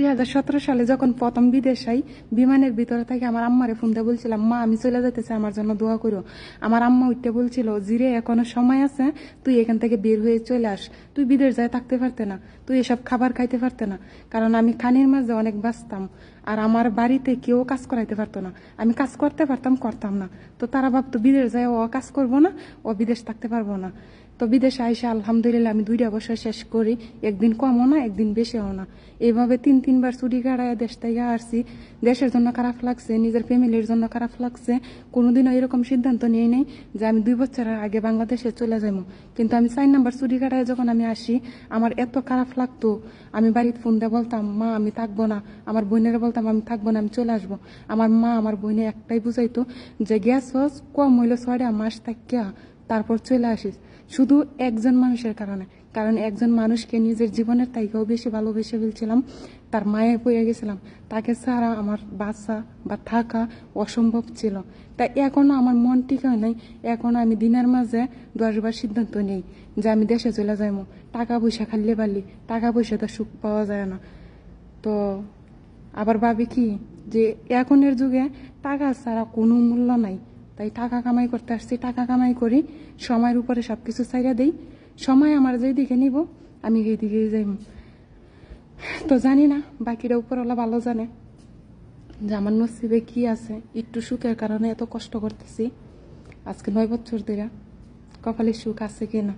2017 সালে যখন প্রথম বিদেশ আই, বিমানের ভিতরে থেকে আমার আম্মারে ফোন দিয়ে বলছিলাম, মা আমি চলে যেতেছি, আমার জন্য দোয়া করো। আমার আম্মা উঠতে বলছিল, জিরে এখনো সময় আছে, তুই এখান থেকে বের হয়ে চলে আস, তুই বিদেশ যায় থাকতে পারতে না, তুই এসব খাবার খাইতে পারতে না। কারণ আমি খানির মাঝে অনেক বাঁচতাম, আর আমার বাড়িতে কেউ কাজ করাইতে পারতো না। আমি কাজ করতে পারতাম, করতাম না। তো তারা ভাবতো বিদেশ যায় ও কাজ করবো না, ও বিদেশ থাকতে পারবো না। তো বিদেশে আইসা আলহামদুলিল্লাহ আমি 2টা বছর শেষ করি, একদিন কমও না একদিন বেশিও না। এইভাবে 3-3 বার ছুটি কাটায় দেশ থেকে আসছি। দেশের জন্য খারাপ লাগছে, নিজের ফ্যামিলির জন্য খারাপ লাগছে। কোনোদিনও এরকম সিদ্ধান্ত নিয়ে নেই যে আমি 2 বছরের আগে বাংলাদেশে চলে যাবো। কিন্তু আমি 4 নাম্বার ছুটি কাটায় যখন আমি আসি, আমার এত খারাপ লাগতো। আমি বাড়িতে ফোন দিয়ে বলতাম, মা আমি থাকবো না। আমার বোনেরা বলতাম, আমি থাকবো না, আমি চলে আসবো। আমার মা আমার বোনে একটাই বুঝাইতো যে গ্যাস কম হইলো 6 মাস থাকিয়া তারপর চলে আসিস, শুধু একজন মানুষের কারণে। কারণ একজন মানুষকে নিজের জীবনের তাইকেও বেশি ভালোবেসে ফেলছিলাম, তার মায়ে পড়ে গেছিলাম। তাকে ছাড়া আমার বাচ্চা বা থাকা অসম্ভব ছিল। তাই এখনো আমার মন টিকা নাই। এখনো আমি দিনের মাঝে 10 বার সিদ্ধান্ত নেই যে আমি দেশে চলে যাইমু। টাকা পয়সা খাইলে পারলি, টাকা পয়সা তো সুখ পাওয়া যায় না। তো আবার ভাবি কি যে এখনের যুগে টাকা ছাড়া কোনো মূল্য নাই। তাই টাকা কামাই করতে আসছি, টাকা কামাই করি, সময়ের উপরে সবকিছু ছাইড়া দেই। সময় আমার যেদিকে নিব আমি এই দিকেই যাইব। তো জানি না, বাকিরা উপরওয়ালা ভালো জানে যে আমার নসিবে কি আছে। একটু সুখের কারণে এত কষ্ট করতেছি আজকে 9 বছর ধরে, কপালে সুখ আছে কিনা।